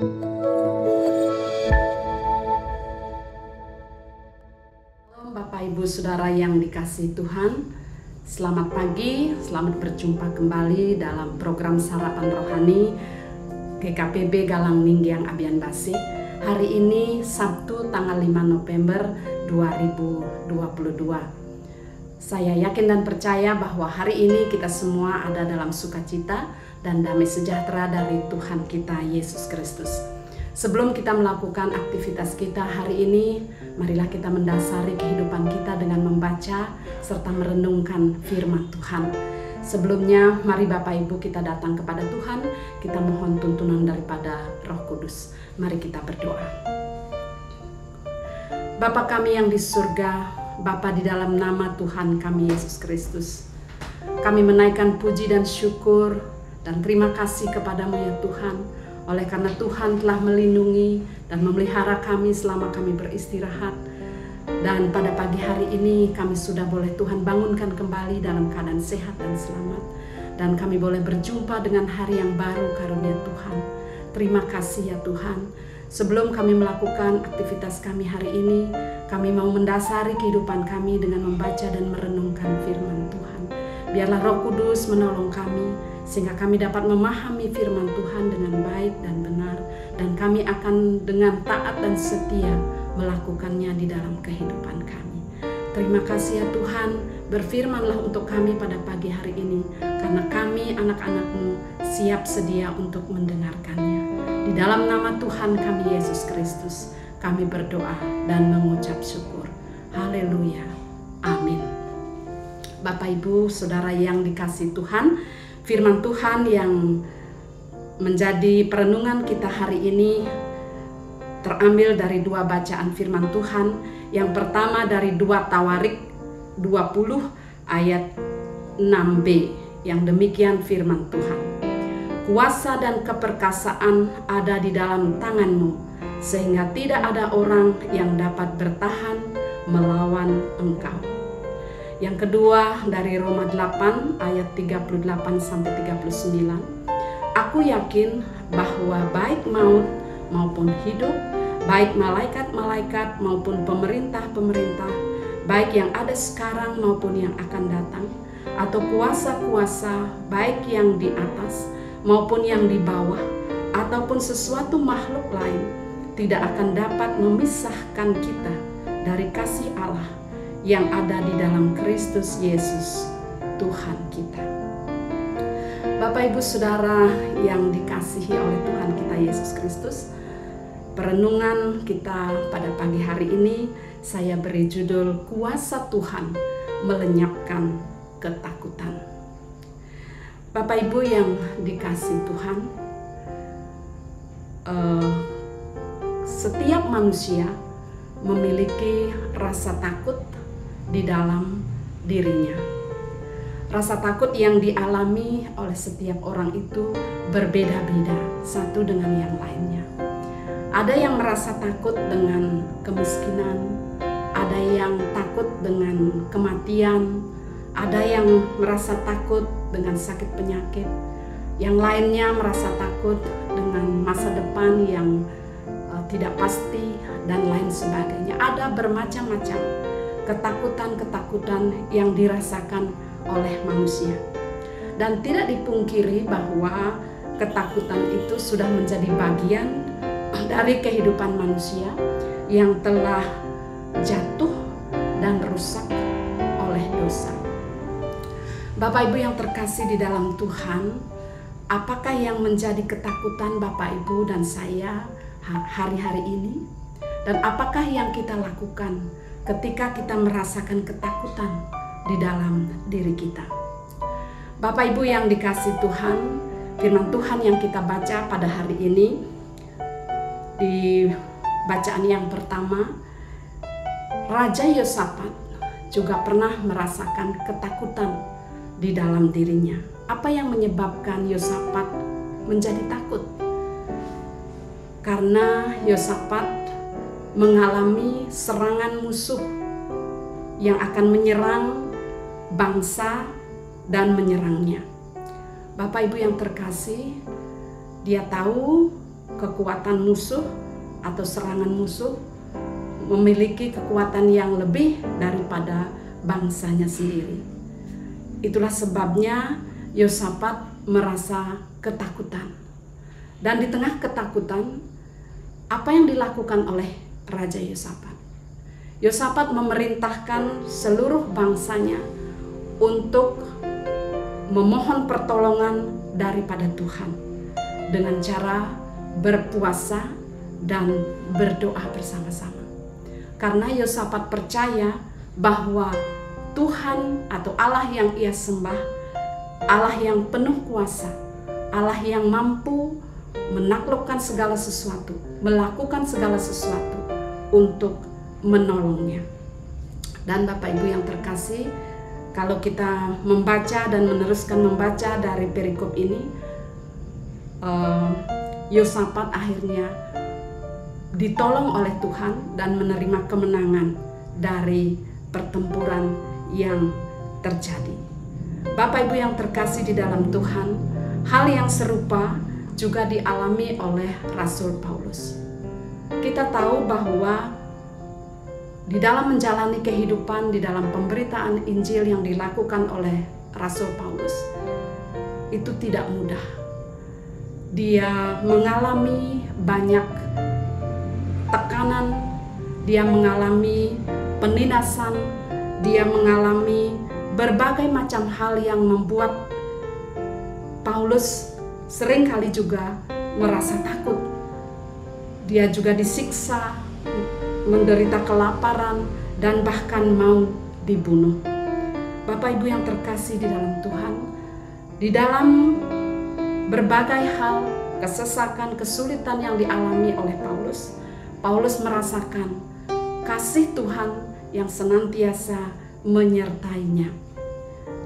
Bapak Ibu Saudara yang dikasihi Tuhan, selamat pagi, selamat berjumpa kembali dalam program Sarapan Rohani GKPB Galang Ninggiang Abian Basi. Hari ini Sabtu tanggal 5 November 2022. Saya yakin dan percaya bahwa hari ini kita semua ada dalam sukacita dan damai sejahtera dari Tuhan kita Yesus Kristus. Sebelum kita melakukan aktivitas kita hari ini, marilah kita mendasari kehidupan kita dengan membaca serta merenungkan firman Tuhan. Sebelumnya, mari Bapak Ibu kita datang kepada Tuhan, kita mohon tuntunan daripada Roh Kudus. Mari kita berdoa. Bapa kami yang di surga, Bapa di dalam nama Tuhan kami Yesus Kristus, kami menaikkan puji dan syukur dan terima kasih kepadamu ya Tuhan, oleh karena Tuhan telah melindungi dan memelihara kami selama kami beristirahat. Dan pada pagi hari ini kami sudah boleh Tuhan bangunkan kembali dalam keadaan sehat dan selamat. Dan kami boleh berjumpa dengan hari yang baru karunia Tuhan. Terima kasih ya Tuhan. Sebelum kami melakukan aktivitas kami hari ini, kami mau mendasari kehidupan kami dengan membaca dan merenungkan firman Tuhan. Biarlah Roh Kudus menolong kami, sehingga kami dapat memahami firman Tuhan dengan baik dan benar, dan kami akan dengan taat dan setia melakukannya di dalam kehidupan kami. Terima kasih ya Tuhan, berfirmanlah untuk kami pada pagi hari ini, karena kami anak-anak-Mu siap sedia untuk mendengarkannya. Di dalam nama Tuhan kami Yesus Kristus, kami berdoa dan mengucap syukur. Haleluya. Amin. Bapak Ibu Saudara yang dikasihi Tuhan, firman Tuhan yang menjadi perenungan kita hari ini terambil dari dua bacaan firman Tuhan. Yang pertama dari 2 Tawarik 20 ayat 6b, yang demikian firman Tuhan. Kuasa dan keperkasaan ada di dalam tanganmu, sehingga tidak ada orang yang dapat bertahan melawan engkau. Yang kedua dari Roma 8 ayat 38-39. Aku yakin bahwa baik maut maupun hidup, baik malaikat-malaikat maupun pemerintah-pemerintah, baik yang ada sekarang maupun yang akan datang, atau kuasa-kuasa, baik yang di atas maupun yang di bawah, ataupun sesuatu makhluk lain, tidak akan dapat memisahkan kita dari kasih Allah yang ada di dalam Kristus Yesus, Tuhan kita. Bapak Ibu Saudara yang dikasihi oleh Tuhan kita Yesus Kristus, perenungan kita pada pagi hari ini saya beri judul Kuasa Tuhan Melenyapkan Ketakutan. Bapak Ibu yang dikasihi Tuhan, setiap manusia memiliki rasa takut di dalam dirinya. Rasa takut yang dialami oleh setiap orang itu berbeda-beda satu dengan yang lainnya. Ada yang merasa takut dengan kemiskinan, ada yang takut dengan kematian, ada yang merasa takut dengan sakit penyakit, yang lainnya merasa takut dengan masa depan yang tidak pasti dan lain sebagainya. Ada bermacam-macam ketakutan-ketakutan yang dirasakan oleh manusia. Dan tidak dipungkiri bahwa ketakutan itu sudah menjadi bagian dari kehidupan manusia yang telah jatuh dan rusak oleh dosa. Bapak Ibu yang terkasih di dalam Tuhan, apakah yang menjadi ketakutan Bapak Ibu dan saya hari-hari ini? Dan apakah yang kita lakukan ketika kita merasakan ketakutan di dalam diri kita? Bapak Ibu yang dikasihi Tuhan, firman Tuhan yang kita baca pada hari ini, di bacaan yang pertama, Raja Yosafat juga pernah merasakan ketakutan di dalam dirinya. Apa yang menyebabkan Yosafat menjadi takut? Karena Yosafat mengalami serangan musuh yang akan menyerang bangsa dan menyerangnya. Bapak Ibu yang terkasih, dia tahu kekuatan musuh atau serangan musuh, memiliki kekuatan yang lebih daripada bangsanya sendiri. Itulah sebabnya Yosafat merasa ketakutan. Dan di tengah ketakutan, apa yang dilakukan oleh Raja Yosafat? Yosafat memerintahkan seluruh bangsanya untuk memohon pertolongan daripada Tuhan dengan cara berpuasa dan berdoa bersama-sama. Karena Yosafat percaya bahwa Tuhan atau Allah yang ia sembah, Allah yang penuh kuasa, Allah yang mampu menaklukkan segala sesuatu, melakukan segala sesuatu untuk menolongnya. Dan Bapak Ibu yang terkasih, kalau kita membaca dan meneruskan membaca dari perikop ini, Yosafat akhirnya ditolong oleh Tuhan dan menerima kemenangan dari pertempuran yang terjadi. Bapak Ibu yang terkasih di dalam Tuhan, hal yang serupa juga dialami oleh Rasul Paulus. Kita tahu bahwa di dalam menjalani kehidupan, di dalam pemberitaan Injil yang dilakukan oleh Rasul Paulus, itu tidak mudah. Dia mengalami banyak tekanan, dia mengalami penindasan, dia mengalami berbagai macam hal yang membuat Paulus seringkali juga merasa takut. Dia juga disiksa, menderita kelaparan, dan bahkan mau dibunuh. Bapak Ibu yang terkasih di dalam Tuhan, di dalam berbagai hal, kesesakan, kesulitan yang dialami oleh Paulus, Paulus merasakan kasih Tuhan yang senantiasa menyertainya.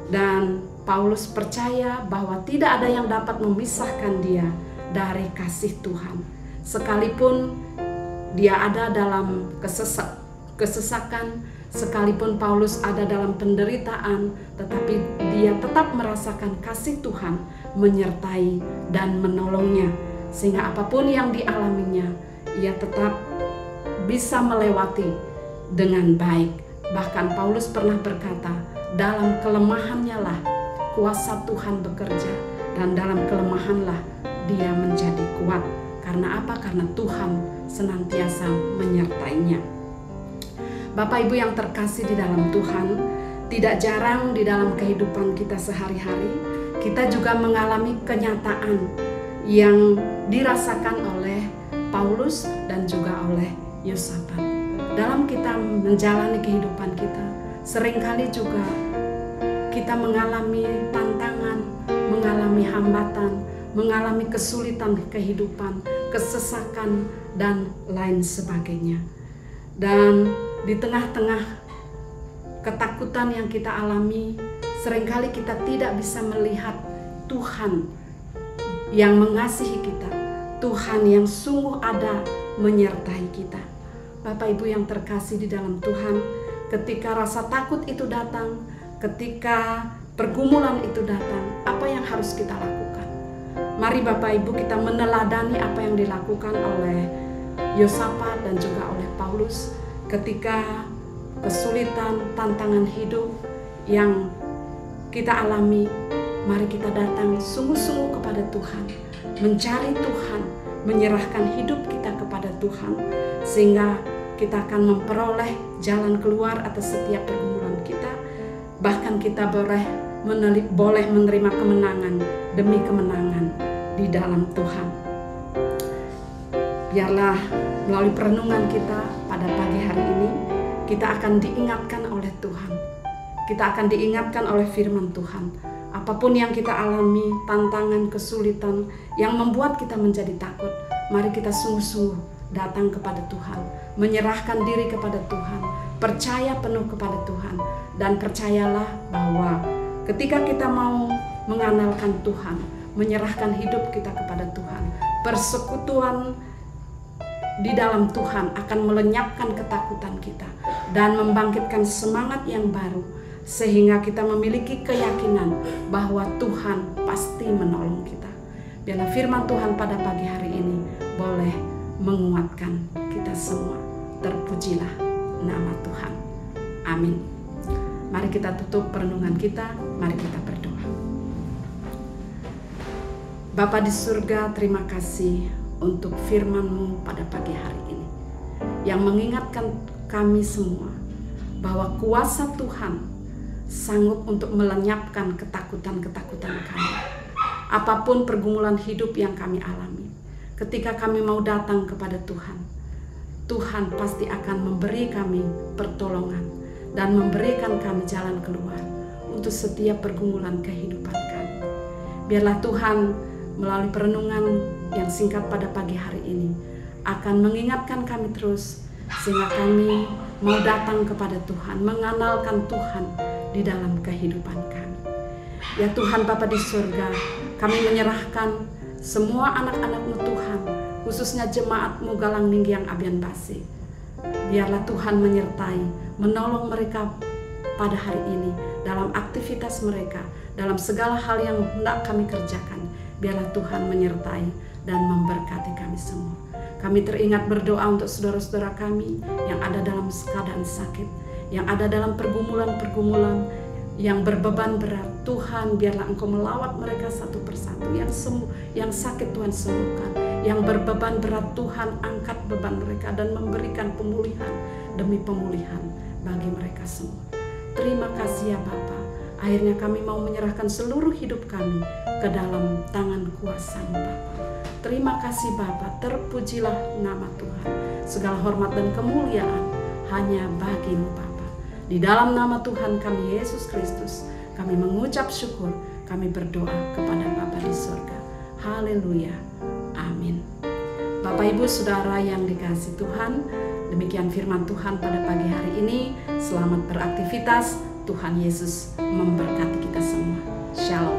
Dan Paulus percaya bahwa tidak ada yang dapat memisahkan dia dari kasih Tuhan. Sekalipun dia ada dalam kesesakan, sekalipun Paulus ada dalam penderitaan, tetapi dia tetap merasakan kasih Tuhan menyertai dan menolongnya. Sehingga apapun yang dialaminya, ia tetap bisa melewati dengan baik. Bahkan Paulus pernah berkata, dalam kelemahannya lah kuasa Tuhan bekerja, dan dalam kelemahanlah dia menjadi kuat. Karena apa? Karena Tuhan senantiasa menyertainya. Bapak Ibu yang terkasih di dalam Tuhan, tidak jarang di dalam kehidupan kita sehari-hari, kita juga mengalami kenyataan yang dirasakan oleh Paulus dan juga oleh Yosafat. Dalam kita menjalani kehidupan kita, seringkali juga kita mengalami tantangan, mengalami hambatan, mengalami kesulitan kehidupan, kesesakan, dan lain sebagainya. Dan di tengah-tengah ketakutan yang kita alami, seringkali kita tidak bisa melihat Tuhan yang mengasihi kita, Tuhan yang sungguh ada menyertai kita. Bapak Ibu yang terkasih di dalam Tuhan, ketika rasa takut itu datang, ketika pergumulan itu datang, apa yang harus kita lakukan? Mari Bapak Ibu kita meneladani apa yang dilakukan oleh Yosafat dan juga oleh Paulus ketika kesulitan, tantangan hidup yang kita alami. Mari kita datang sungguh-sungguh kepada Tuhan, mencari Tuhan, menyerahkan hidup kita kepada Tuhan, sehingga kita akan memperoleh jalan keluar atas setiap pergumulan kita. Bahkan kita boleh menerima kemenangan demi kemenangan di dalam Tuhan. Biarlah melalui perenungan kita pada pagi hari ini, kita akan diingatkan oleh Tuhan. Kita akan diingatkan oleh firman Tuhan. Apapun yang kita alami, tantangan, kesulitan yang membuat kita menjadi takut, mari kita sungguh-sungguh datang kepada Tuhan, menyerahkan diri kepada Tuhan, percaya penuh kepada Tuhan, dan percayalah bahwa ketika kita mau mengandalkan Tuhan, menyerahkan hidup kita kepada Tuhan, persekutuan di dalam Tuhan akan melenyapkan ketakutan kita dan membangkitkan semangat yang baru, sehingga kita memiliki keyakinan bahwa Tuhan pasti menolong kita. Biarlah firman Tuhan pada pagi hari ini boleh menguatkan kita semua. Terpujilah nama Tuhan. Amin. Mari kita tutup perenungan kita, mari kita berdoa. Bapa di surga, terima kasih untuk firman-Mu pada pagi hari ini, yang mengingatkan kami semua bahwa kuasa Tuhan sanggup untuk melenyapkan ketakutan-ketakutan kami. Apapun pergumulan hidup yang kami alami, ketika kami mau datang kepada Tuhan, Tuhan pasti akan memberi kami pertolongan dan memberikan kami jalan keluar untuk setiap pergumulan kehidupan kami. Biarlah Tuhan melalui perenungan yang singkat pada pagi hari ini akan mengingatkan kami terus, sehingga kami mau datang kepada Tuhan, mengandalkan Tuhan di dalam kehidupan kami. Ya Tuhan Bapa di surga, kami menyerahkan semua anak-anak-Mu Tuhan, khususnya jemaat-Mu Galang Ninggiang Abian Base. Biarlah Tuhan menyertai, menolong mereka pada hari ini dalam aktivitas mereka, dalam segala hal yang hendak kami kerjakan. Biarlah Tuhan menyertai dan memberkati kami semua. Kami teringat berdoa untuk saudara-saudara kami yang ada dalam keadaan sakit, yang ada dalam pergumulan-pergumulan, yang berbeban berat. Tuhan, biarlah Engkau melawat mereka satu persatu. Yang sakit Tuhan sembuhkan, yang berbeban berat Tuhan angkat beban mereka dan memberikan pemulihan demi pemulihan bagi mereka semua. Terima kasih ya Bapa. Akhirnya kami mau menyerahkan seluruh hidup kami ke dalam tangan kuasa-Mu Bapa. Terima kasih Bapa, terpujilah nama Tuhan. Segala hormat dan kemuliaan hanya bagi-Mu Bapa. Di dalam nama Tuhan kami Yesus Kristus, kami mengucap syukur, kami berdoa kepada Bapa di surga. Haleluya. Amin. Bapak Ibu Saudara yang dikasihi Tuhan, demikian firman Tuhan pada pagi hari ini. Selamat beraktivitas. Tuhan Yesus memberkati kita semua. Shalom.